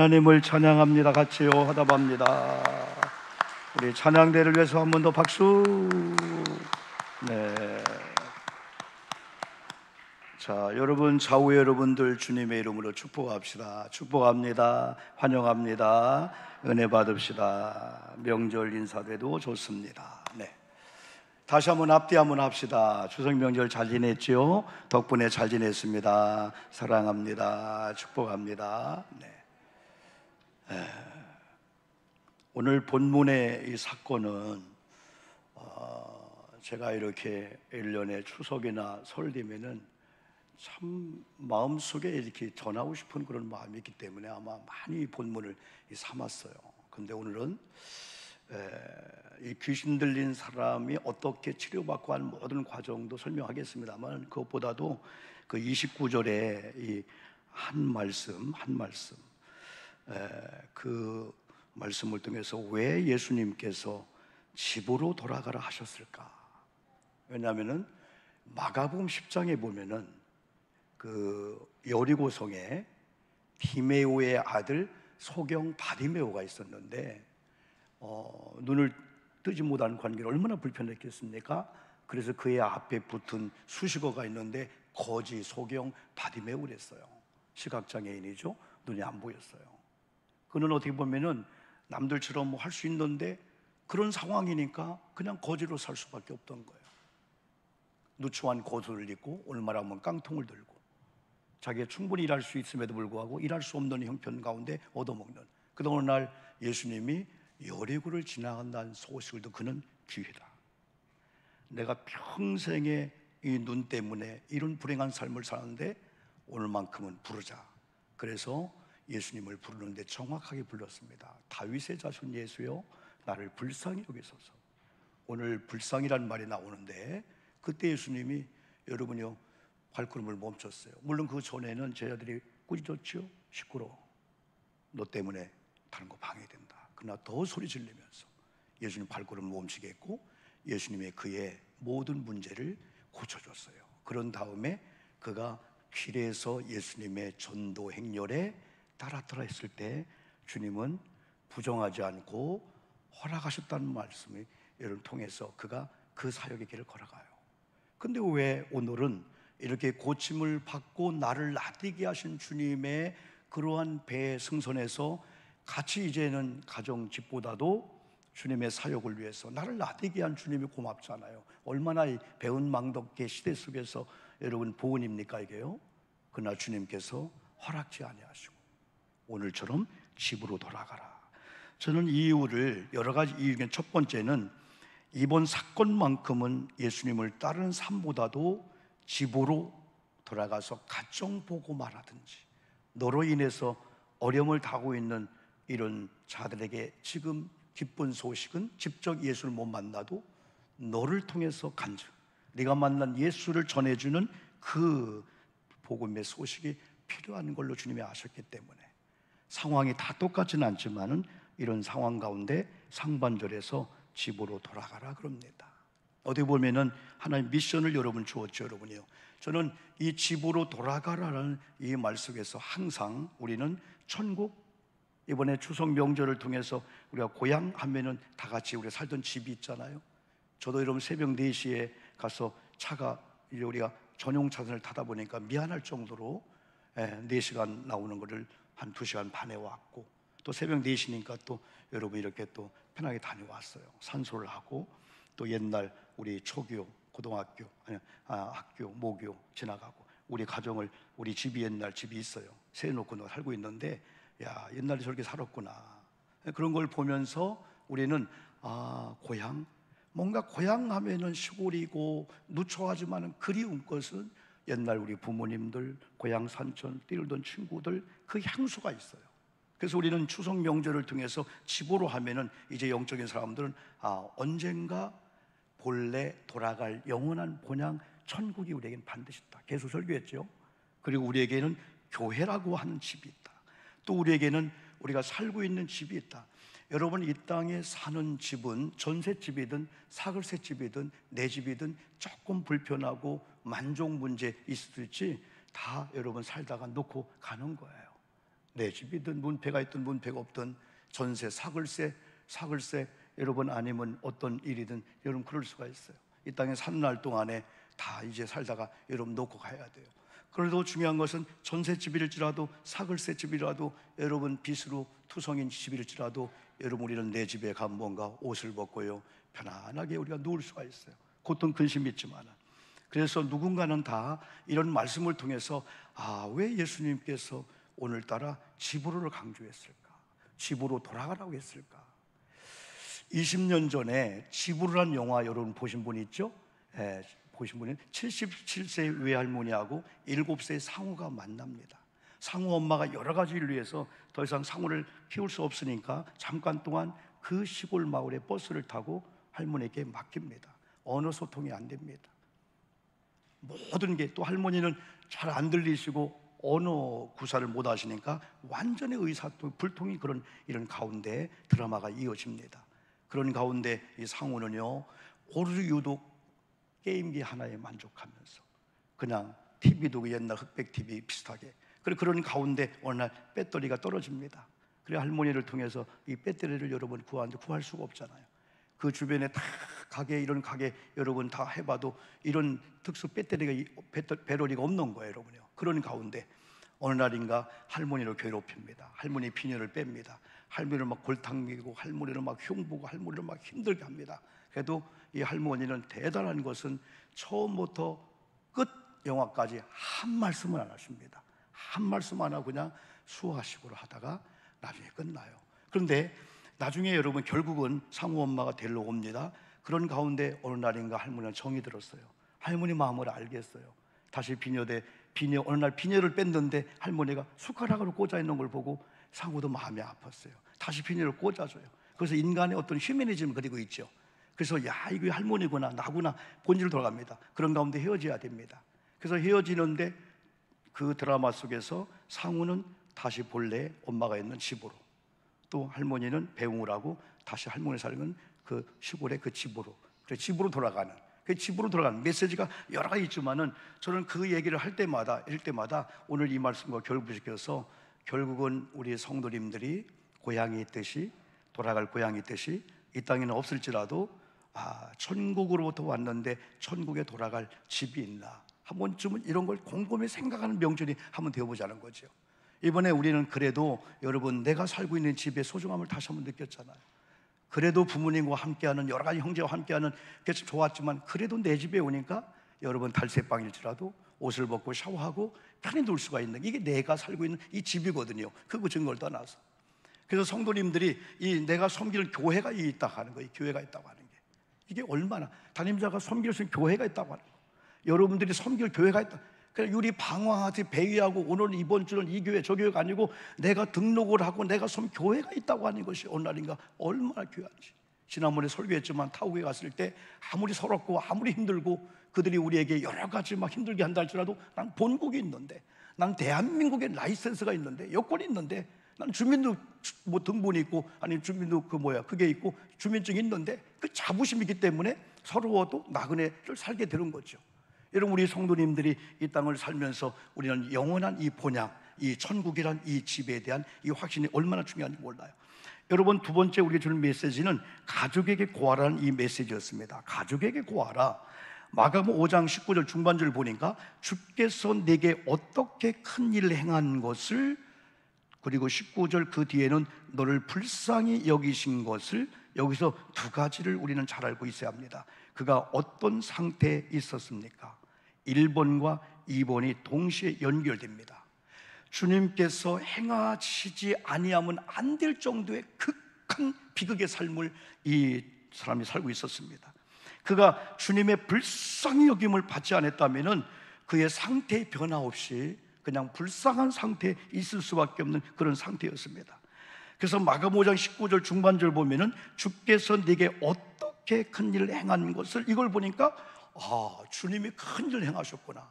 하나님을 찬양합니다. 같이요 화답합니다. 우리 찬양대를 위해서 한 번 더 박수. 네. 자, 여러분 좌우의 여러분들 주님의 이름으로 축복합시다. 축복합니다. 환영합니다. 은혜 받읍시다. 명절 인사돼도 좋습니다. 네. 다시 한번 앞뒤 한번 합시다. 추석 명절 잘 지냈지요? 덕분에 잘 지냈습니다. 사랑합니다. 축복합니다. 네. 오늘 본문의 이 사건은 제가 이렇게 1년에 추석이나 설 되면은 참 마음속에 이렇게 전하고 싶은 그런 마음이 있기 때문에 아마 많이 본문을 삼았어요. 근데 오늘은 이 귀신 들린 사람이 어떻게 치료받고 한 모든 과정도 설명하겠습니다만, 그것보다도 그 29절에 이 한 말씀 그 말씀을 통해서 왜 예수님께서 집으로 돌아가라 하셨을까? 왜냐하면은 마가복음 10장에 보면은 그 여리고성에 디메오의 아들 소경 바디메오가 있었는데 눈을 뜨지 못하는 관계로 얼마나 불편했겠습니까? 그래서 그의 앞에 붙은 수식어가 있는데 거지 소경 바디메오를 했어요. 시각장애인이죠. 눈이 안 보였어요. 그는 어떻게 보면은 남들처럼 할 수 있는데 그런 상황이니까 그냥 거지로 살 수밖에 없던 거예요. 누추한 고수를 입고 얼마나 하면 깡통을 들고 자기가 충분히 일할 수 있음에도 불구하고 일할 수 없는 형편 가운데 얻어먹는. 그러다 어느 날 예수님이 여리고를 지나간다는 소식을 듣고 그는 기회다. 내가 평생에 이 눈 때문에 이런 불행한 삶을 살았는데 오늘만큼은 부르자. 그래서 예수님을 부르는데 정확하게 불렀습니다. 다윗의 자손 예수여, 나를 불쌍히 여기소서. 오늘 불쌍이라는 말이 나오는데 그때 예수님이 여러분이요 발걸음을 멈췄어요. 물론 그 전에는 제자들이 꾸짖었죠. 시끄러워, 너 때문에 다른 거 방해된다. 그러나 더 소리 지르면서 예수님 발걸음을 멈추게 했고 예수님의 그의 모든 문제를 고쳐줬어요. 그런 다음에 그가 길에서 예수님의 전도 행렬에 따랐더라 했을 때 주님은 부정하지 않고 허락하셨다는 말씀을 여러분 통해서 그가 그 사역의 길을 걸어가요. 근데 왜 오늘은 이렇게 고침을 받고 나를 나대게 하신 주님의 그러한 배의 승선에서 같이 이제는 가정 집보다도 주님의 사역을 위해서 나를 나대게 한 주님이 고맙잖아요. 얼마나 이 배은망덕의 시대 속에서 여러분 보은입니까 이게요? 그러나 주님께서 허락지 아니하시고 오늘처럼 집으로 돌아가라. 저는 이 이유를 여러 가지 이유 중에 첫 번째는 이번 사건만큼은 예수님을 따르는 삶보다도 집으로 돌아가서 가정 보고 말하든지 너로 인해서 어려움을 당하고 있는 이런 자들에게 지금 기쁜 소식은 직접 예수를 못 만나도 너를 통해서 간증, 네가 만난 예수를 전해주는 그 복음의 소식이 필요한 걸로 주님이 아셨기 때문에 상황이 다 똑같지는 않지만은 이런 상황 가운데 상반절에서 집으로 돌아가라 그럽니다. 어디 보면은 하나님 미션을 여러분 주었죠. 여러분이요, 저는 이 집으로 돌아가라는 이 말 속에서 항상 우리는 천국, 이번에 추석 명절을 통해서 우리가 고향 하면은 다 같이 우리가 살던 집이 있잖아요. 저도 여러분 새벽 4시에 가서 차가 이제 우리가 전용 차선을 타다 보니까 미안할 정도로 4시간 나오는 거를 한 2시간 반에 왔고, 또 새벽 4시니까 또 여러분 이렇게 또 편하게 다녀왔어요. 산소를 하고 또 옛날 우리 초교, 고등학교, 학교, 모교 지나가고 우리 가정을, 우리 집이 옛날 집이 있어요. 세워놓고 살고 있는데 야, 옛날에 저렇게 살았구나. 그런 걸 보면서 우리는 고향, 뭔가 고향 하면은 시골이고 누추하지만 그리운 것은 옛날 우리 부모님들 고향 산천 뛰놀던 친구들 그 향수가 있어요. 그래서 우리는 추석 명절을 통해서 집으로 하면은 이제 영적인 사람들은 언젠가 본래 돌아갈 영원한 본향 천국이 우리에게는 반드시 있다. 계속 설교했죠. 그리고 우리에게는 교회라고 하는 집이 있다. 또 우리에게는 우리가 살고 있는 집이 있다. 여러분 이 땅에 사는 집은 전셋집이든 사글셋집이든 내 집이든 조금 불편하고 만족 문제 있을 수 있지 다 여러분 살다가 놓고 가는 거예요. 내 집이든 문패가 있든 문패가 없든 전세, 사글세 여러분 아니면 어떤 일이든 여러분 그럴 수가 있어요. 이 땅에 사는 날 동안에 다 이제 살다가 여러분 놓고 가야 돼요. 그래도 중요한 것은 전셋집일지라도 사글세집이라도 여러분 빚으로 투성인 집일지라도 여러분 우리는 내 집에 가면 뭔가 옷을 벗고요 편안하게 우리가 누울 수가 있어요. 고통 근심이 있지만. 그래서 누군가는 다 이런 말씀을 통해서 왜 예수님께서 오늘따라 집으로를 강조했을까? 집으로 돌아가라고 했을까? 20년 전에 집으로란 영화 여러분 보신 분 있죠? 보신 분은 77세 외할머니하고 7세 상우가 만납니다. 상우 엄마가 여러 가지 일을 위해서 더 이상 상우를 키울 수 없으니까 잠깐 동안 그 시골 마을에 버스를 타고 할머니에게 맡깁니다. 언어 소통이 안 됩니다. 모든 게 또 할머니는 잘 안 들리시고 언어 구사를 못 하시니까 완전히 의사불통이 그런 이런 가운데 드라마가 이어집니다. 그런 가운데 이 상우는요 오로지 유독 게임기 하나에 만족하면서 그냥 TV도 옛날 흑백 TV 비슷하게 그런 가운데 어느 날 배터리가 떨어집니다. 그래 할머니를 통해서 이 배터리를 여러분 구할 수가 없잖아요. 그 주변에 다 이런 가게 여러분 다 해봐도 이런 특수 배터리가 없는 거예요, 여러분요. 그런 가운데 어느 날인가 할머니를 괴롭힙니다. 할머니 비녀를 뺍니다. 할머니를 막 골탕 먹이고 할머니를 막 흉보고 할머니를 막 힘들게 합니다. 그래도 이 할머니는 대단한 것은 처음부터 끝 영화까지 한 말씀을 안 하십니다. 한 말씀 안 하고 그냥 수화식으로 하다가 나중에 끝나요. 그런데 나중에 여러분 결국은 상우 엄마가 데리러 옵니다. 그런 가운데 어느 날인가 할머니가 정이 들었어요. 할머니 마음을 알겠어요. 다시 비녀 어느 날 비녀를 뺐는데 할머니가 숟가락으로 꽂아 있는 걸 보고 상우도 마음이 아팠어요. 다시 비녀를 꽂아줘요. 그래서 인간의 어떤 휴머니즘을 그리고 있죠. 그래서 이거 할머니구나 나구나 본질로 돌아갑니다. 그런 가운데 헤어져야 됩니다. 그래서 헤어지는데 그 드라마 속에서 상우는 다시 본래 엄마가 있는 집으로, 또 할머니는 배웅을 하고 다시 할머니 살는 그 시골의 그 집으로, 집으로 돌아가는, 그 집으로 돌아가는 메시지가 여러 가지 있지만은 저는 그 얘기를 할 때마다 오늘 이 말씀과 결부시켜서 결국은 우리 성도님들이 고향이 있듯이 돌아갈 고향이 있듯이 이 땅에는 없을지라도 천국으로부터 왔는데 천국에 돌아갈 집이 있나 한 번쯤은 이런 걸 곰곰이 생각하는 명절이 한번 되어보자는 거죠. 이번에 우리는 그래도 여러분 내가 살고 있는 집의 소중함을 다시 한번 느꼈잖아요. 그래도 부모님과 함께하는 여러 가지 형제와 함께하는 게 좋았지만 그래도 내 집에 오니까 여러분 달새방일지라도 옷을 벗고 샤워하고 편히 놀 수가 있는 이게 내가 살고 있는 이 집이거든요. 그거 증거를 떠나서. 그래서 성도님들이 이 내가 섬기는 교회가 있다고 하는 거예요. 교회가 있다고 하는 게 이게 얼마나 담임자가 섬길 수 있는 교회가 있다고 하는 거. 여러분들이 섬길 교회가 있다. 그러니까 유리 방황하듯이 배회하고 오늘 이번 주는 이 교회 저 교회가 아니고 내가 등록을 하고 내가 교회가 있다고 하는 것이 어느 날인가 얼마나 귀한지. 지난번에 설교했지만 타국에 갔을 때 아무리 서럽고 아무리 힘들고 그들이 우리에게 여러 가지 막 힘들게 한다 할지라도 난 본국이 있는데, 난 대한민국에 라이센스가 있는데, 여권이 있는데, 난 주민도 뭐 등본이 있고 아니 주민도 그게 있고 주민증이 있는데 그 자부심이 있기 때문에 서러워도 나그네를 살게 되는 거죠. 여러분 우리 성도님들이 이 땅을 살면서 우리는 영원한 이 본향, 이 천국이란 이 집에 대한 이 확신이 얼마나 중요한지 몰라요. 여러분 두 번째 우리가 주는 메시지는 가족에게 구하라는 이 메시지였습니다. 가족에게 구하라. 마가복음 5장 19절 중반절 보니까 주께서 내게 어떻게 큰 일을 행한 것을, 그리고 19절 그 뒤에는 너를 불쌍히 여기신 것을, 여기서 두 가지를 우리는 잘 알고 있어야 합니다. 그가 어떤 상태에 있었습니까? 1번과 2번이 동시에 연결됩니다. 주님께서 행하시지 아니하면 안 될 정도의 극한 비극의 삶을 이 사람이 살고 있었습니다. 그가 주님의 불쌍히 여김을 받지 않았다면 그의 상태의 변화 없이 그냥 불쌍한 상태에 있을 수밖에 없는 그런 상태였습니다. 그래서 마가복음 5장 19절 중반절 보면은 주께서 네게 어떻게 큰 일을 행한 것을, 이걸 보니까 주님이 큰 일을 행하셨구나.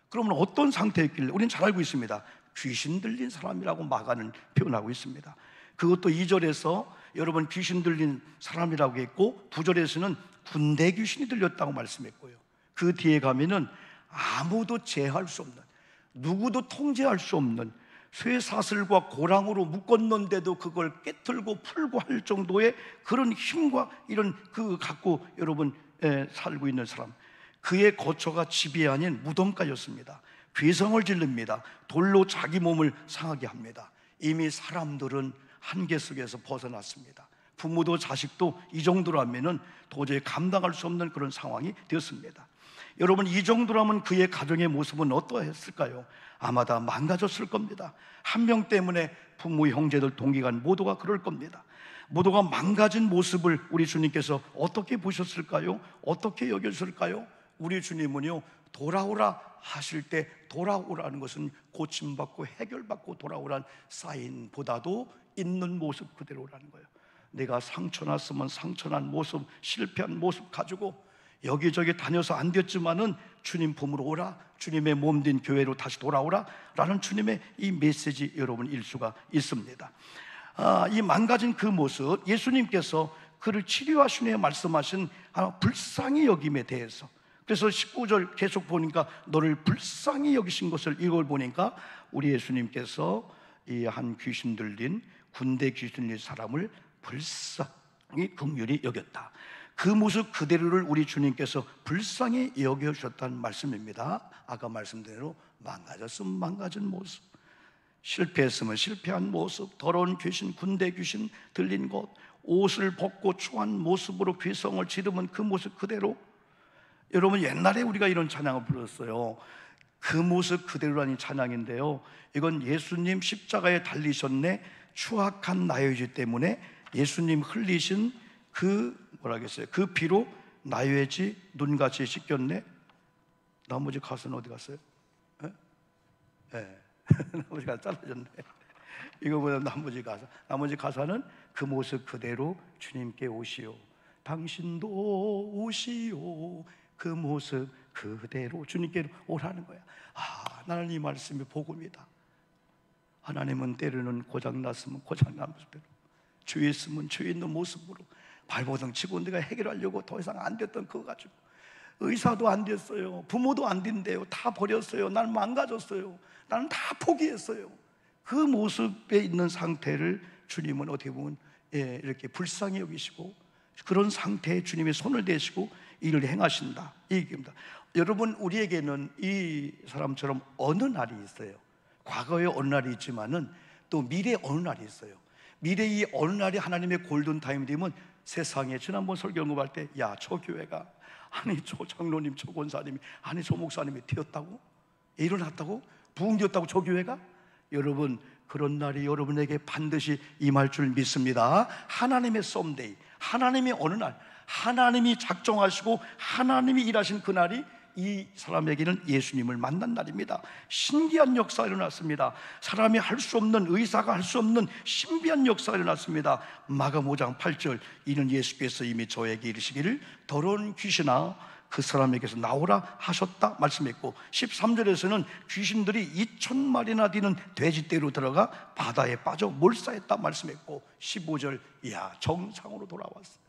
그러면 어떤 상태였길래? 우리는 잘 알고 있습니다. 귀신 들린 사람이라고 마가는 표현하고 있습니다. 그것도 2절에서 여러분 귀신 들린 사람이라고 했고 9절에서는 군대 귀신이 들렸다고 말씀했고요. 그 뒤에 가면은 아무도 제어할 수 없는, 누구도 통제할 수 없는 쇠사슬과 고랑으로 묶었는데도 그걸 깨틀고 풀고 할 정도의 그런 힘과 이런 그 갖고 여러분 살고 있는 사람, 그의 거처가 집이 아닌 무덤가였습니다. 괴성을 지릅니다. 돌로 자기 몸을 상하게 합니다. 이미 사람들은 한계 속에서 벗어났습니다. 부모도 자식도 이 정도라면 도저히 감당할 수 없는 그런 상황이 되었습니다. 여러분, 이 정도라면 그의 가정의 모습은 어떠했을까요? 아마 다 망가졌을 겁니다. 한 명 때문에 부모, 형제들, 동기간 모두가 그럴 겁니다. 모두가 망가진 모습을 우리 주님께서 어떻게 보셨을까요? 어떻게 여겼을까요? 우리 주님은요, 돌아오라 하실 때 돌아오라는 것은 고침받고 해결받고 돌아오라는 사인보다도 있는 모습 그대로라는 거예요. 내가 상처났으면 상처난 모습, 실패한 모습 가지고 여기저기 다녀서 안 됐지만은 주님 품으로 오라, 주님의 몸된 교회로 다시 돌아오라 라는 주님의 이 메시지 여러분 일 수가 있습니다. 이 망가진 그 모습, 예수님께서 그를 치료하신 후에 말씀하신 불쌍히 여김에 대해서, 그래서 19절 계속 보니까 너를 불쌍히 여기신 것을 이걸 보니까 우리 예수님께서 이 한 귀신 들린 군대 귀신 들린 사람을 불쌍히 긍휼히 여겼다. 그 모습 그대로를 우리 주님께서 불쌍히 여겨주셨다는 말씀입니다. 아까 말씀드린 대로 망가졌으면 망가진 모습, 실패했으면 실패한 모습, 더러운 귀신, 군대 귀신 들린 곳, 옷을 벗고 추한 모습으로 괴성을 지르면 그 모습 그대로. 여러분, 옛날에 우리가 이런 찬양을 불렀어요. 그 모습 그대로라는 찬양인데요, 이건 예수님 십자가에 달리셨네, 추악한 나의 죄 때문에 예수님 흘리신 그 뭐라겠어요? 그 피로 나의 죄 눈같이 씻겼네. 나머지 가사는 어디 갔어요? 나머지 가사 잘라졌네. 이거보다 나머지 가사는 그 모습 그대로 주님께 오시오, 당신도 오시오, 그 모습 그대로 주님께 오라는 거야. 나는 이 말씀이 복음이다. 하나님은 때로는 고장났으면 고장난 모습대로, 죄 있으면 죄 있는 모습으로 발버둥 치고 내가 해결하려고 더 이상 안 됐던 그거 가지고, 의사도 안 됐어요, 부모도 안 된대요, 다 버렸어요, 나는 망가졌어요, 나는 다 포기했어요. 그 모습에 있는 상태를 주님은 어떻게 보면 이렇게 불쌍히 여기시고 그런 상태에 주님의 손을 대시고 일을 행하신다, 이 얘기입니다. 여러분, 우리에게는 이 사람처럼 어느 날이 있어요. 과거에 어느 날이 있지만은 또 미래에 어느 날이 있어요. 미래의 어느 날이 하나님의 골든타임이 되면 세상에, 지난번 설교 언급할 때, 야, 저 교회가, 아니 저 장로님, 저 권사님이, 아니 저 목사님이 되었다고? 일어났다고? 부흥되었다고 저 교회가? 여러분, 그런 날이 여러분에게 반드시 임할 줄 믿습니다. 하나님의 썸데이, 하나님의 어느 날, 하나님이 작정하시고 하나님이 일하신 그날이 이 사람에게는 예수님을 만난 날입니다. 신기한 역사가 일어났습니다. 사람이 할 수 없는, 의사가 할 수 없는 신비한 역사가 일어났습니다. 마가복음 5장 8절, 이는 예수께서 이미 저에게 이르시기를 더러운 귀신아 그 사람에게서 나오라 하셨다 말씀했고, 13절에서는 귀신들이 2,000마리나 되는 돼지떼로 들어가 바다에 빠져 몰사했다 말씀했고, 15절, 이야, 정상으로 돌아왔어요.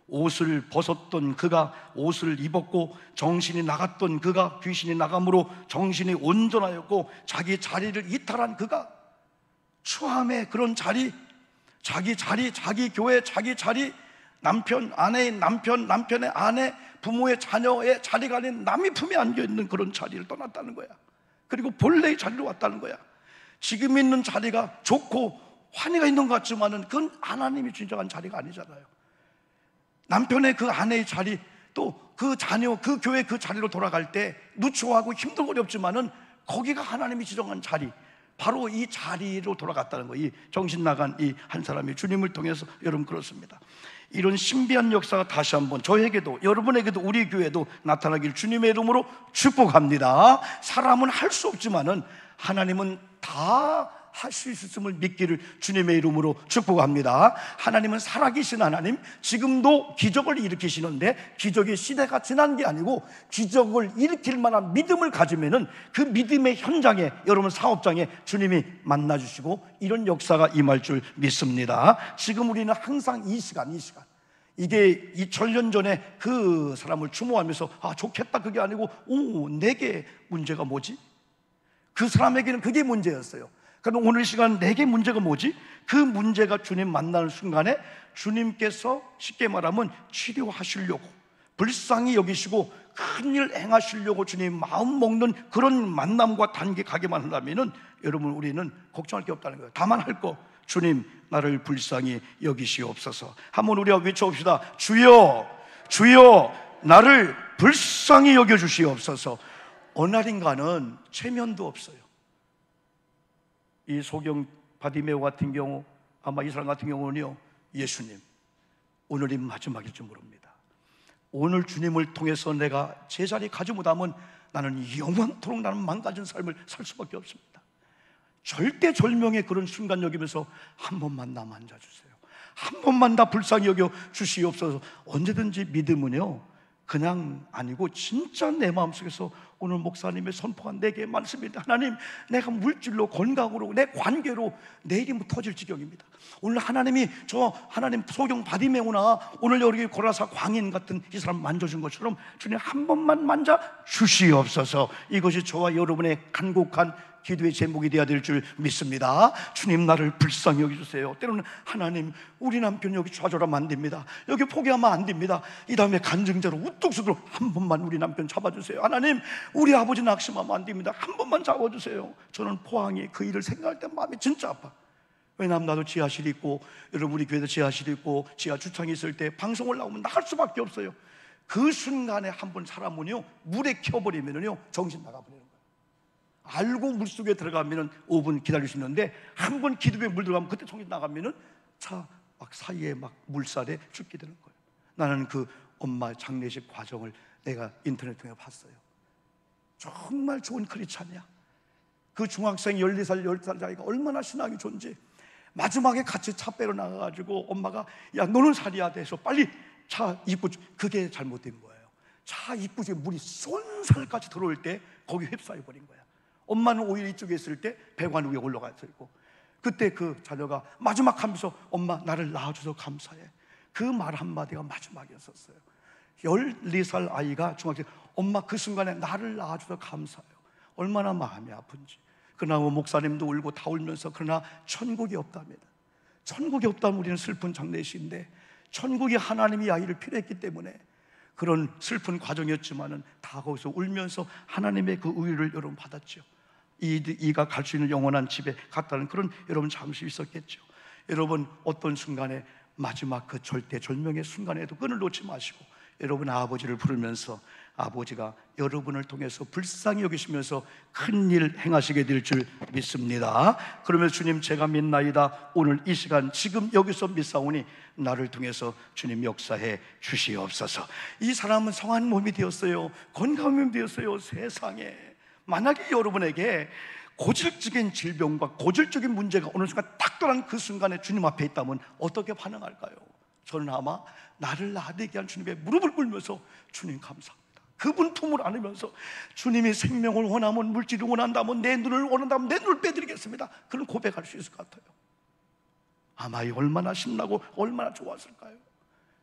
옷을 벗었던 그가 옷을 입었고, 정신이 나갔던 그가 귀신이 나감으로 정신이 온전하였고, 자기 자리를 이탈한 그가 추함의 그런 자리, 자기 자리, 자기 교회, 자기 자리, 남편, 아내의 남편, 남편의 아내, 부모의 자녀의 자리가 아닌 남의 품에 안겨있는 그런 자리를 떠났다는 거야. 그리고 본래의 자리로 왔다는 거야. 지금 있는 자리가 좋고 환희가 있는 것 같지만은 그건 하나님이 진정한 자리가 아니잖아요. 남편의 그 아내의 자리, 또 그 자녀, 그 교회 그 자리로 돌아갈 때 누추하고 힘들고 어렵지만은 거기가 하나님이 지정한 자리, 바로 이 자리로 돌아갔다는 거예요. 이 정신 나간 이 한 사람이 주님을 통해서. 여러분, 그렇습니다. 이런 신비한 역사가 다시 한번 저에게도, 여러분에게도, 우리 교회도 나타나길 주님의 이름으로 축복합니다. 사람은 할 수 없지만은 하나님은 다 할 수 있음을 믿기를 주님의 이름으로 축복합니다. 하나님은 살아계신 하나님, 지금도 기적을 일으키시는데 기적의 시대가 지난 게 아니고 기적을 일으킬 만한 믿음을 가지면은 그 믿음의 현장에, 여러분 사업장에 주님이 만나주시고 이런 역사가 임할 줄 믿습니다. 지금 우리는 항상 이 시간 이게 2000년 전에 그 사람을 추모하면서 좋겠다 그게 아니고 내게 문제가 뭐지? 그 사람에게는 그게 문제였어요. 그럼 오늘 시간 내게 문제가 뭐지? 그 문제가 주님 만나는 순간에 주님께서 쉽게 말하면 치료하시려고, 불쌍히 여기시고 큰일 행하시려고 주님 마음 먹는 그런 만남과 단계 가게만 한다면은 여러분, 우리는 걱정할 게 없다는 거예요. 다만 할 거, 주님 나를 불쌍히 여기시옵소서. 한번 우리가 외쳐봅시다. 주여, 주여, 나를 불쌍히 여겨주시옵소서. 어느 날인가는 체면도 없어요. 이 소경 바디메오 같은 경우, 아마 이 사람 같은 경우는요, 예수님, 오늘이 마지막일 줄 모릅니다. 오늘 주님을 통해서 내가 제자리 가지 못하면 나는 영원토록 나는 망가진 삶을 살 수밖에 없습니다. 절대절명의 그런 순간 여기면서 한 번만 나 만져주세요, 한 번만 나 불쌍히 여겨 주시옵소서. 언제든지 믿음은요, 그냥 아니고 진짜 내 마음속에서 오늘 목사님의 선포한 내게 말씀입니다. 하나님, 내가 물질로, 건강으로, 내 관계로 내일이 뭐 터질 지경입니다. 오늘 하나님이 저 하나님 소경 바디메오나 오늘 여기 고라사 광인 같은 이 사람 만져준 것처럼 주님 한 번만 만져 주시옵소서. 이것이 저와 여러분의 간곡한 기도의 제목이 되어야 될 줄 믿습니다. 주님, 나를 불쌍히 여기주세요. 때로는 하나님, 우리 남편 여기 좌절하면 안 됩니다. 여기 포기하면 안 됩니다. 이 다음에 간증자로 우뚝 서도록 한 번만 우리 남편 잡아주세요. 하나님, 우리 아버지 낙심하면 안 됩니다. 한 번만 잡아주세요. 저는 포항에 그 일을 생각할 때 마음이 진짜 아파. 왜냐하면 나도 지하실이 있고, 여러분 우리 교회도 지하실이 있고 지하 주차장이 있을 때 방송을 나오면 나갈 수밖에 없어요. 그 순간에 한 번 사람은요, 물에 켜버리면요 정신 나가버려요. 알고 물속에 들어가면은 5분 기다릴 수 있는데 한 번 기도에 물 들어가면 그때 정신 나가면은 차 막 사이에 막 물살에 죽게 되는 거예요. 나는 그 엄마 장례식 과정을 내가 인터넷 통해 봤어요. 정말 좋은 크리스찬이야. 그 중학생 14살 10살 아이가 얼마나 신앙이 좋은지, 마지막에 같이 차 빼러 나가가지고 엄마가 야 너는 살이야 돼서 빨리 차 입구, 그게 잘못된 거예요. 차 입구 쪽에 물이 손살까지 들어올 때 거기 휩싸여 버린 거야. 엄마는 오히려 이쪽에 있을 때 배관 위에 올라가 있고, 그때 그 자녀가 마지막 하면서 엄마 나를 낳아줘서 감사해, 그 말 한마디가 마지막이었었어요. 14살 아이가 중학생, 엄마 그 순간에 나를 낳아줘서 감사해요. 얼마나 마음이 아픈지. 그러나 목사님도 울고 다 울면서, 그러나 천국이 없답니다. 천국이 없다면 우리는 슬픈 장례식인데 천국이 하나님이 아이를 필요했기 때문에 그런 슬픈 과정이었지만은 다 거기서 울면서 하나님의 그 의를 여러분 받았죠. 이가 갈 수 있는 영원한 집에 갔다는 그런 여러분 잠시 있었겠죠. 여러분 어떤 순간에 마지막 그 절대절명의 순간에도 끈을 놓지 마시고 여러분 아버지를 부르면서 아버지가 여러분을 통해서 불쌍히 여기시면서 큰일 행하시게 될 줄 믿습니다. 그러면서 주님, 제가 믿나이다. 오늘 이 시간 지금 여기서 믿사오니 나를 통해서 주님 역사해 주시옵소서. 이 사람은 성한 몸이 되었어요. 건강한 몸이 되었어요. 세상에 만약에 여러분에게 고질적인 질병과 고질적인 문제가 어느 순간 딱 떠난 그 순간에 주님 앞에 있다면 어떻게 반응할까요? 저는 아마 나를 낳게 한 주님의 무릎을 꿇면서 주님 감사합니다, 그분 품을 안으면서 주님이 생명을 원하면, 물질을 원한다면, 내 눈을 원한다면 내 눈을 빼드리겠습니다, 그런 고백할 수 있을 것 같아요. 아마 얼마나 신나고 얼마나 좋았을까요?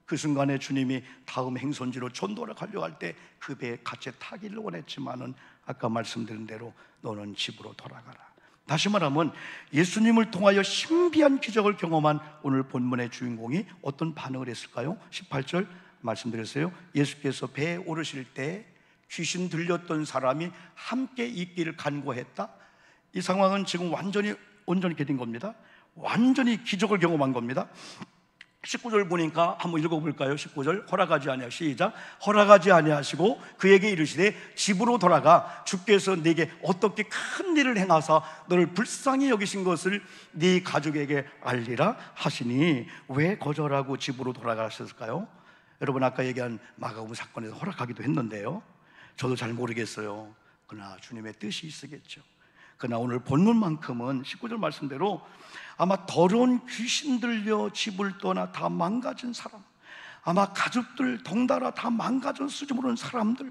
그 순간에 주님이 다음 행선지로 전도를 가려고 할 때 그 배에 같이 타기를 원했지만은 아까 말씀드린 대로 너는 집으로 돌아가라. 다시 말하면 예수님을 통하여 신비한 기적을 경험한 오늘 본문의 주인공이 어떤 반응을 했을까요? 18절 말씀드렸어요. 예수께서 배에 오르실 때 귀신 들렸던 사람이 함께 있기를 간구했다. 이 상황은 지금 온전히 이렇게 된 겁니다. 완전히 기적을 경험한 겁니다. 19절 보니까 한번 읽어볼까요? 19절 허락하지 아니하시고, 시작. 허락하지 아니하시고 그에게 이르시되 집으로 돌아가 주께서 네게 어떻게 큰 일을 행하사 너를 불쌍히 여기신 것을 네 가족에게 알리라 하시니, 왜 거절하고 집으로 돌아가셨을까요? 여러분 아까 얘기한 마가복음 사건에서 허락하기도 했는데요, 저도 잘 모르겠어요. 그러나 주님의 뜻이 있으겠죠. 그러나 오늘 본문만큼은 19절 말씀대로 아마 더러운 귀신 들려 집을 떠나 다 망가진 사람, 아마 가족들 덩달아 다 망가진 수준 모르는 사람들,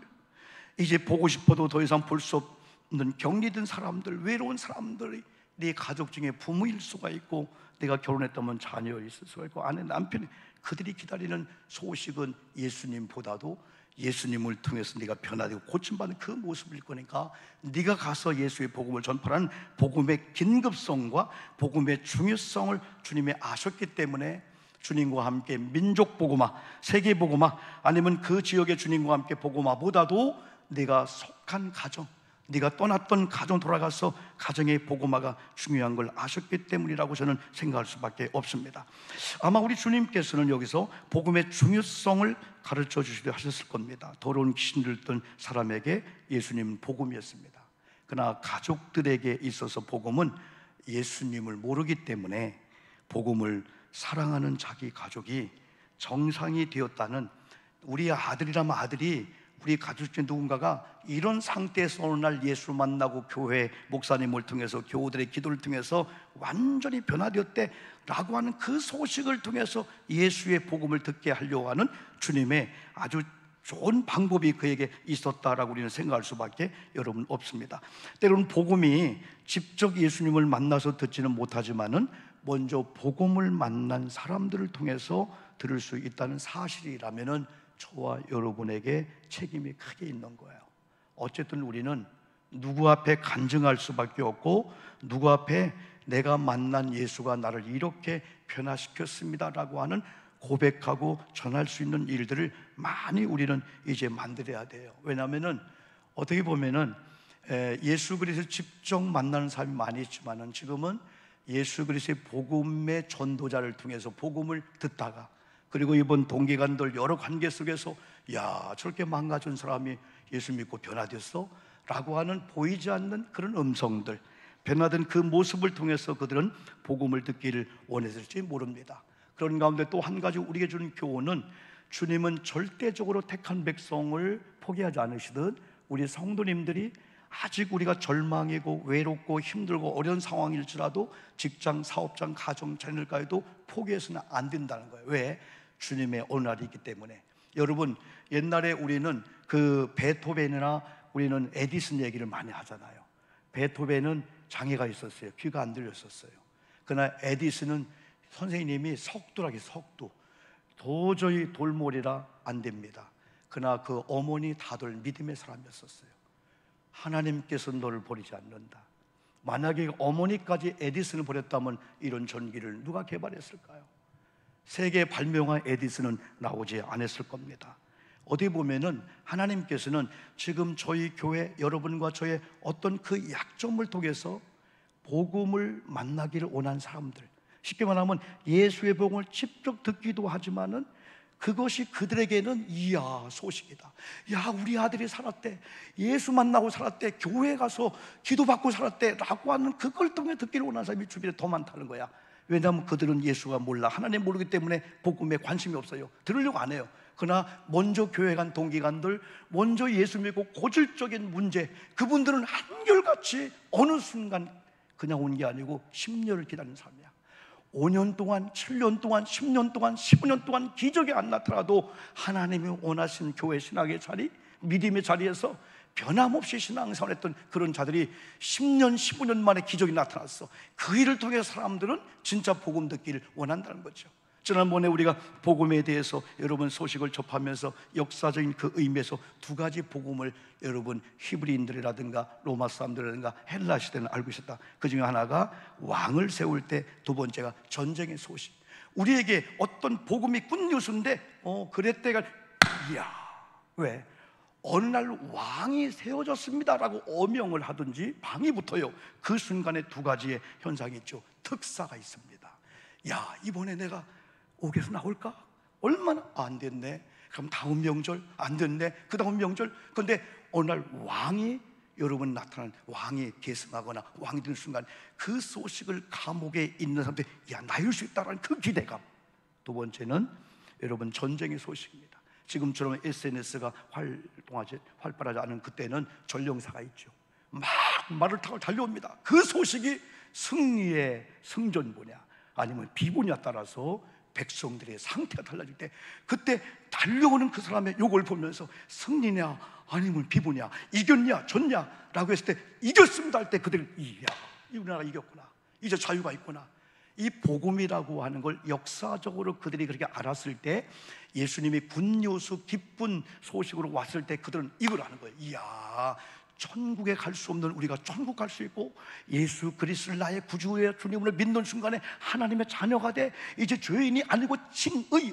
이제 보고 싶어도 더 이상 볼 수 없는 격리된 사람들, 외로운 사람들이 네 가족 중에 부모일 수가 있고, 내가 결혼했다면 자녀 있을 수가 있고, 아내 남편이, 그들이 기다리는 소식은 예수님보다도 예수님을 통해서 네가 변화되고 고침받는 그 모습을 거니까 네가 가서 예수의 복음을 전파하는 복음의 긴급성과 복음의 중요성을 주님이 아셨기 때문에 주님과 함께 민족 복음화, 세계 복음화, 아니면 그 지역의 주님과 함께 복음화보다도 네가 속한 가정, 네가 떠났던 가정 돌아가서 가정의 복음화가 중요한 걸 아셨기 때문이라고 저는 생각할 수밖에 없습니다. 아마 우리 주님께서는 여기서 복음의 중요성을 가르쳐 주시려 하셨을 겁니다. 더러운 귀신 들던 사람에게 예수님은 복음이었습니다. 그러나 가족들에게 있어서 복음은 예수님을 모르기 때문에 복음을 사랑하는 자기 가족이 정상이 되었다는, 우리 아들이라면 아들이 우리 가족 중에 누군가가 이런 상태에서 어느 날 예수를 만나고 교회 목사님을 통해서 교우들의 기도를 통해서 완전히 변화되었대라고 하는 그 소식을 통해서 예수의 복음을 듣게 하려고 하는 주님의 아주 좋은 방법이 그에게 있었다라고 우리는 생각할 수밖에 여러분 없습니다. 때로는 복음이 직접 예수님을 만나서 듣지는 못하지만은 먼저 복음을 만난 사람들을 통해서 들을 수 있다는 사실이라면은 저와 여러분에게 책임이 크게 있는 거예요. 어쨌든 우리는 누구 앞에 간증할 수밖에 없고, 누구 앞에 내가 만난 예수가 나를 이렇게 변화시켰습니다라고 하는 고백하고 전할 수 있는 일들을 많이 우리는 이제 만들어야 돼요. 왜냐하면은 어떻게 보면은 예수 그리스도를 직접 만나는 사람이 많이 있지만은 지금은 예수 그리스도의 복음의 전도자를 통해서 복음을 듣다가, 그리고 이번 동기간들 여러 관계 속에서 야, 저렇게 망가진 사람이 예수 믿고 변화됐어? 라고 하는 보이지 않는 그런 음성들, 변화된 그 모습을 통해서 그들은 복음을 듣기를 원했을지 모릅니다. 그런 가운데 또 한 가지 우리에게 주는 교훈은, 주님은 절대적으로 택한 백성을 포기하지 않으시듯 우리 성도님들이 아직 우리가 절망이고 외롭고 힘들고 어려운 상황일지라도 직장, 사업장, 가정, 자녀들까지도 포기해서는 안 된다는 거예요. 왜? 주님의 어느 날이 있기 때문에. 여러분, 옛날에 우리는 그 베토벤이나 우리는 에디슨 얘기를 많이 하잖아요. 베토벤은 장애가 있었어요. 귀가 안 들렸었어요. 그러나 에디슨은 선생님이 석두라기, 석두, 도저히 돌몰이라 안 됩니다. 그러나 그 어머니 다들 믿음의 사람이었었어요. 하나님께서 너를 버리지 않는다. 만약에 어머니까지 에디슨을 버렸다면 이런 전기를 누가 개발했을까요? 세계 발명한 에디슨은 나오지 않았을 겁니다. 어디 보면은 하나님께서는 지금 저희 교회 여러분과 저의 어떤 그 약점을 통해서 복음을 만나기를 원한 사람들, 쉽게 말하면 예수의 복음을 직접 듣기도 하지만은 그것이 그들에게는 이야 소식이다. 야, 우리 아들이 살았대, 예수 만나고 살았대, 교회 가서 기도받고 살았대 라고 하는 그걸 통해 듣기를 원하는 사람이 주변에 더 많다는 거야. 왜냐하면 그들은 예수가 몰라, 하나님 모르기 때문에 복음에 관심이 없어요. 들으려고 안 해요. 그러나 먼저 교회 간 동기간들, 먼저 예수 믿고 고질적인 문제, 그분들은 한결같이 어느 순간 그냥 온 게 아니고 10년을 기다리는 사람이야. 5년 동안, 7년 동안, 10년 동안, 15년 동안 기적이 안 나타나도 하나님이 원하시는 교회 신앙의 자리, 믿음의 자리에서 변함없이 신앙생활을 했던 그런 자들이 10년, 15년 만에 기적이 나타났어. 그 일을 통해 사람들은 진짜 복음 듣기를 원한다는 거죠. 지난번에 우리가 복음에 대해서 여러분 소식을 접하면서 역사적인 그 의미에서 두 가지 복음을 여러분 히브리인들이라든가 로마 사람들이라든가 헬라 시대는 알고 있었다. 그 중에 하나가 왕을 세울 때, 두 번째가 전쟁의 소식. 우리에게 어떤 복음이 굿뉴스인데 그랬대가 이야, 왜? 어느 날 왕이 세워졌습니다라고 어명을 하든지 방이 붙어요. 그 순간에 두 가지의 현상이 있죠. 특사가 있습니다. 야, 이번에 내가 옥에서 나올까? 얼마나 안 됐네. 그럼 다음 명절 안 됐네. 그 다음 명절. 그런데 어느 날 왕이 여러분 나타난, 왕이 계승하거나 왕이 되는 순간 그 소식을 감옥에 있는 사람들이 야, 나일 수 있다라는 그 기대감. 두 번째는 여러분 전쟁의 소식입니다. 지금처럼 SNS가 활발하지 않은 그때는 전령사가 있죠. 막 말을 타고 달려옵니다. 그 소식이 승리의 승전보냐 아니면 비보냐 따라서 백성들의 상태가 달라질 때, 그때 달려오는 그 사람의 욕을 보면서 승리냐 아니면 비보냐, 이겼냐 졌냐 라고 했을 때 이겼습니다 할 때 그들은 이야, 이 우리나라가 이겼구나, 이제 자유가 있구나. 이 복음이라고 하는 걸 역사적으로 그들이 그렇게 알았을 때, 예수님이 굿뉴스 기쁜 소식으로 왔을 때 그들은 이걸 하는 거예요. 이야, 천국에 갈 수 없는 우리가 천국 갈 수 있고, 예수 그리스도를 나의 구주의 주님을 믿는 순간에 하나님의 자녀가 돼, 이제 죄인이 아니고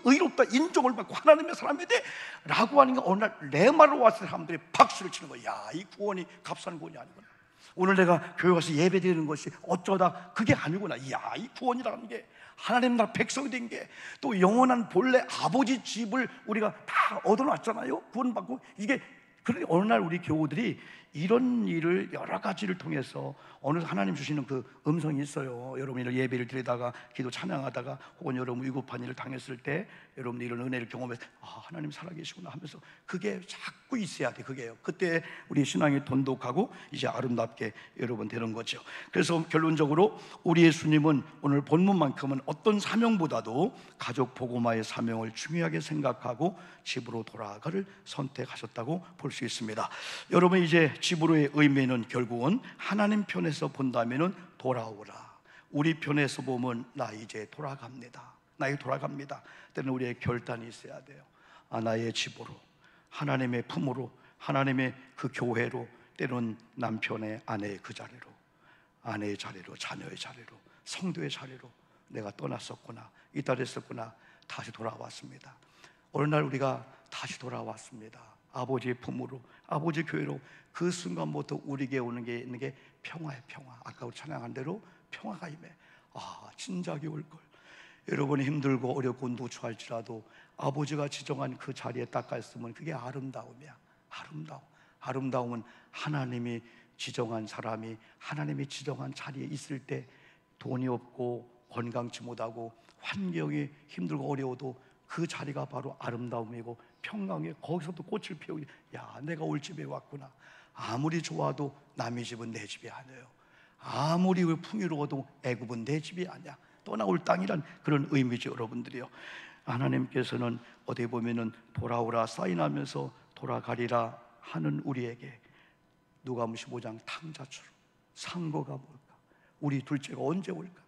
의롭다 인정을 받고 하나님의 사람이 돼 라고 하는 게, 어느 날 레마로 왔을 때 사람들이 박수를 치는 거야. 야, 이 구원이 값싼 구원이 아니구나. 오늘 내가 교회 가서 예배 드리는 것이 어쩌다 그게 아니구나. 이야, 이 구원이라는 게, 하나님 나라 백성이 된 게, 또 영원한 본래 아버지 집을 우리가 다 얻어놨잖아요. 구원받고. 이게, 그러니 어느 날 우리 교우들이 이런 일을 여러 가지를 통해서 어느 하나님 주시는 그 음성이 있어요. 여러분이 예배를 드리다가 기도 찬양하다가 혹은 여러분 위급한 일을 당했을 때 여러분이 이런 은혜를 경험해서 하나님 살아계시구나 하면서 그게 자꾸 있어야 돼. 그게요. 그때 우리 신앙이 돈독하고 이제 아름답게 여러분 되는 거죠. 그래서 결론적으로 우리 예수님은 오늘 본문만큼은 어떤 사명보다도 가족 복음화의 사명을 중요하게 생각하고 집으로 돌아가를 선택하셨다고 볼 수 있습니다. 여러분, 이제 집으로의 의미는 결국은 하나님 편에서 본다면은 돌아오라. 우리 편에서 보면 나 이제 돌아갑니다. 나 돌아갑니다. 때는 우리의 결단이 있어야 돼요. 나의 집으로, 하나님의 품으로, 하나님의 그 교회로, 때론 남편의 아내의 그 자리로, 아내의 자리로, 자녀의 자리로, 성도의 자리로 내가 떠났었구나, 이탈했었구나, 다시 돌아왔습니다. 어느 날 우리가 다시 돌아왔습니다. 아버지의 품으로, 아버지 교회로. 그 순간부터 우리에게 오는 게 있는 게 평화의 평화. 아까 우리 찬양한 대로 평화가 임해. 진작에 올걸. 여러분이 힘들고 어렵고 누추할지라도 아버지가 지정한 그 자리에 딱 갔으면 그게 아름다움이야. 아름다움은 하나님이 지정한 사람이 하나님이 지정한 자리에 있을 때, 돈이 없고 건강치 못하고 환경이 힘들고 어려워도 그 자리가 바로 아름다움이고 평강에, 거기서도 꽃을 피우고, 야, 내가 올 집에 왔구나. 아무리 좋아도 남의 집은 내 집이 아니에요. 아무리 풍요로워도 애굽은 내 집이 아니야. 떠나올 땅이란 그런 의미죠, 여러분들이요. 하나님께서는 어디 보면은 돌아오라 사인하면서 돌아가리라 하는 우리에게 누가복음 15장 탕자처럼, 상고가 뭘까? 우리 둘째가 언제 올까?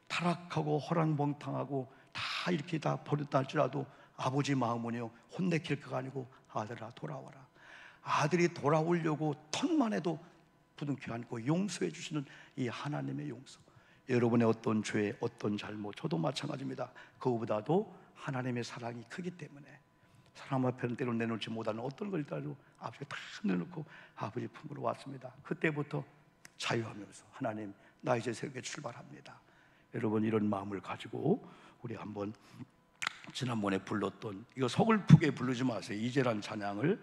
타락하고 허랑방탕하고 다 이렇게 다 버렸다 할지라도 아버지 마음은요, 혼내킬 거가 아니고 아들아 돌아와라. 아들이 돌아오려고 턴만 해도 부둥켜 안고 용서해 주시는 이 하나님의 용서. 여러분의 어떤 죄, 어떤 잘못, 저도 마찬가지입니다. 그거보다도 하나님의 사랑이 크기 때문에 사람 앞에는 때로 내놓지 못하는 어떤 걸 일단은 아버지가 다 내놓고 아버지 품으로 왔습니다. 그때부터 자유하면서, 하나님 나 이제 새롭게 출발합니다. 여러분, 이런 마음을 가지고 우리 한번 지난번에 불렀던, 이거 서글프게 부르지 마세요. 이제란 찬양을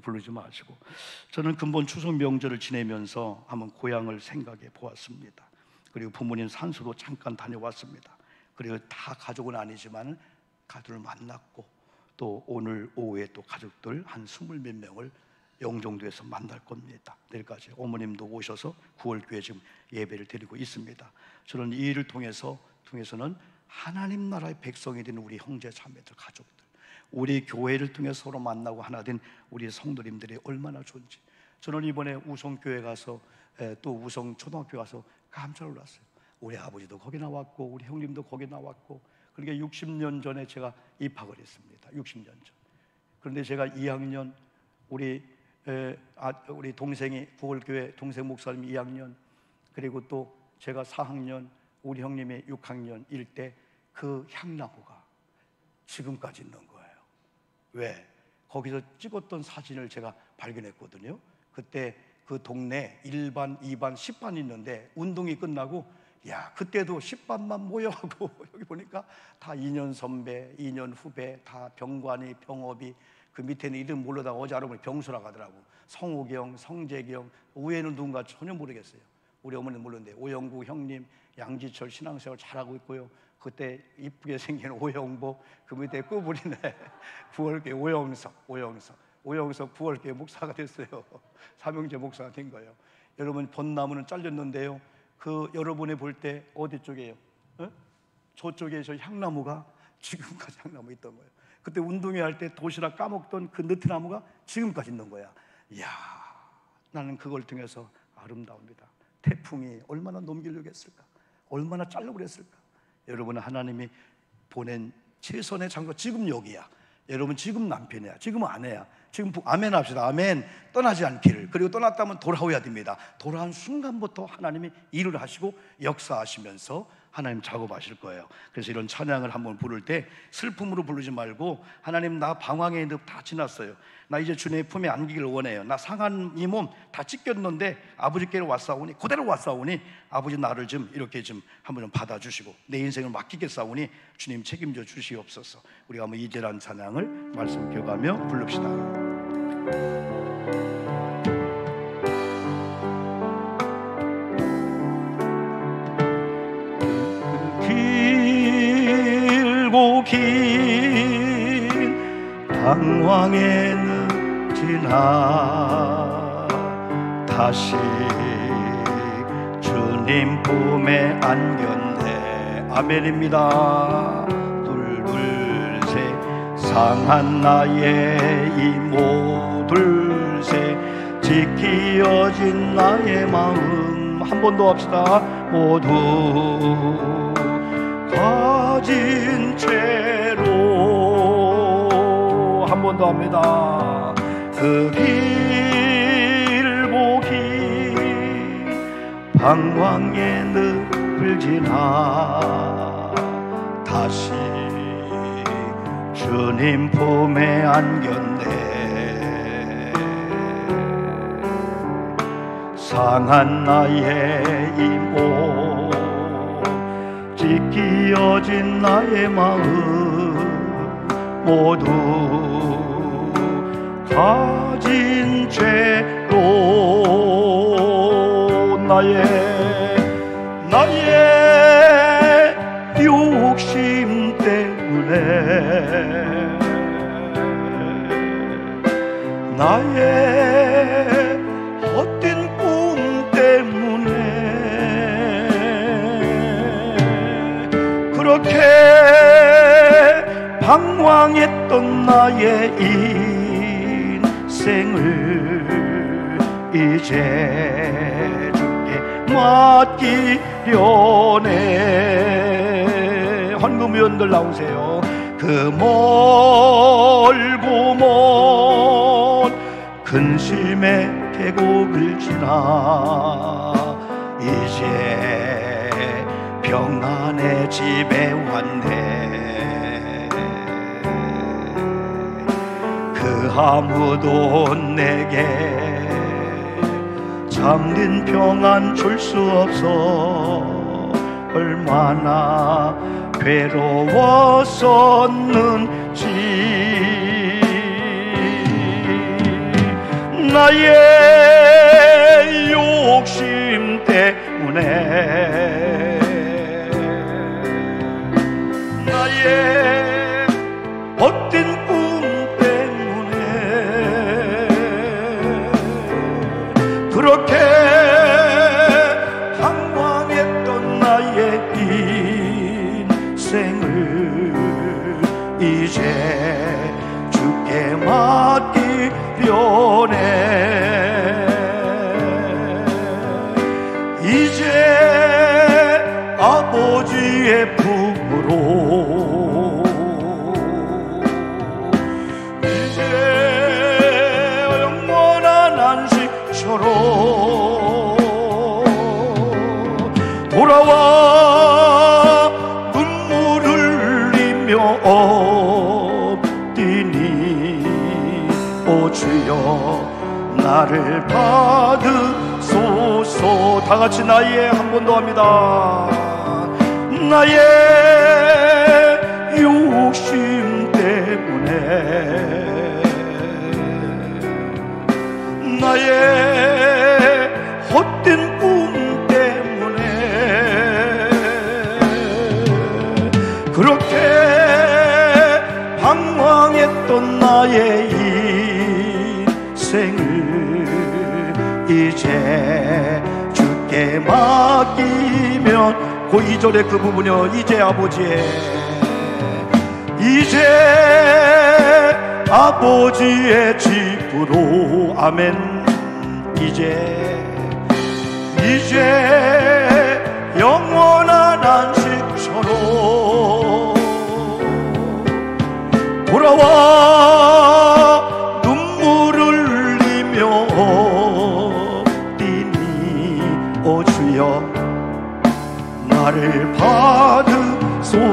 부르지 마시고, 저는 근본 추석 명절을 지내면서 한번 고향을 생각해 보았습니다. 그리고 부모님 산소도 잠깐 다녀왔습니다. 그리고 다 가족은 아니지만 가족을 만났고, 또 오늘 오후에 또 가족들 한 20몇 명을 영종도에서 만날 겁니다. 내일까지 어머님도 오셔서 9월 교회 지금 예배를 드리고 있습니다. 저는 이 일을 통해서는 하나님 나라의 백성이 된 우리 형제 자매들, 가족들, 우리 교회를 통해 서로 만나고 하나 된 우리 성도님들이 얼마나 좋은지. 저는 이번에 우성교회 가서, 또 우성 초등학교 가서 깜짝 놀랐어요. 우리 아버지도 거기 나왔고 우리 형님도 거기 나왔고. 그러니까 60년 전에 제가 입학을 했습니다. 60년 전. 그런데 제가 2학년, 우리 동생이 9월교회 동생 목사님 2학년, 그리고 또 제가 4학년, 우리 형님이 6학년일 때 그 향나무가 지금까지 있는 거예요. 왜? 거기서 찍었던 사진을 제가 발견했거든요. 그때 그 동네 1반, 2반, 10반 있는데 운동이 끝나고, 야, 그때도 10반만 모여하고 여기 보니까 다 2년 선배, 2년 후배, 다 병관이, 병업이, 그 밑에는 이름 모르다가 어제 알아보니 병수라고 하더라고. 성우경, 성재경, 위에는 누군가 전혀 모르겠어요. 우리 어머니는 모르는데 오영구 형님, 양지철 신앙생활 잘하고 있고요. 그때 이쁘게 생긴 오영복, 그 밑에 꾸부리네 9월교회 오영석 9월교회 목사가 됐어요. 삼형제 목사가 된 거예요. 여러분, 벚나무는 잘렸는데요, 그 여러분이 볼 때 어디 쪽이에요? 저쪽에 저 향나무가 지금까지 향나무 있던 거예요. 그때 운동회 할 때 도시락 까먹던 그 느티나무가 지금까지 있는 거야. 이야, 나는 그걸 통해서 아름다웁니다. 태풍이 얼마나 넘기려고 했을까? 얼마나 자르고 그랬을까? 여러분은 하나님이 보낸 최선의 장소, 지금 여기야. 여러분 지금 남편이야, 지금 아내야, 지금 아멘 합시다. 아멘. 떠나지 않기를. 그리고 떠났다면 돌아오야 됩니다. 돌아온 순간부터 하나님이 일을 하시고 역사하시면서 하나님 작업하실 거예요. 그래서 이런 찬양을 한번 부를 때 슬픔으로 부르지 말고, 하나님 나 방황의 늪 다 지났어요. 나 이제 주님의 품에 안기기를 원해요. 나 상한 이 몸 다 찢겼는데 아버지께로 왔사오니, 그대로 왔사오니 아버지 나를 좀 이렇게 좀 한번 좀 받아주시고 내 인생을 맡기겠사오니 주님 책임져 주시옵소서. 우리가 한번 이제란 찬양을 말씀 기억하며 부릅시다. 길고 긴 방황에 지나 다시 주님 품에 안겼네. 아멘입니다. 둘둘셋 상한 나의 이모 둘셋 지키어진 나의 마음. 한 번 더 합시다. 모두 가진 채로 한 번 더 합니다. 그 길고 긴 방황의 늪을 지나 다시 주님 품에 안겼네. 상한 나의 이모 찢기어진 나의 마음 모두 가진 죄로 나의 욕심 때문에 나의 헛된 꿈 때문에 그렇게 방황했던 나의 인생을 이제 주께 맡기려네. 헌금위원들 나오세요. 그 멀고 먼 근심의 계곡을 지나 이제 평안의 집에 왔네. 그 아무도 내게 참된 평안 줄 수 없어 얼마나 괴로웠었는지. 나의 욕심 때문에 나의 헛된 꿈 때문에 그렇게 방황했던 나의 인생을 이제 주께 맡기려네. 이제 아버지의 품으로 이제 영원한 안식처로 돌아와 눈물을 흘리며 엎드니 오 주여 나를 받으소서. 다같이 나의 한 번 더 합니다. 나의 욕심 때문에 나의 헛된 꿈 때문에 그렇게 방황했던 나의 인생을 이제 주께 맡기면 그 2절의 그 부분이요. 이제 아버지의 이제 아버지의 집으로 아멘. 이제 영원한 안식처로 돌아와 눈물을 흘리며 뛰니 오 주여 나를 받으소서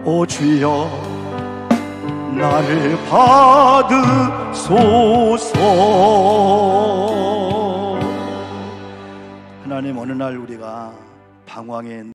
오 주여 나를 받으소서. 하나님, 어느 날 우리가 방황에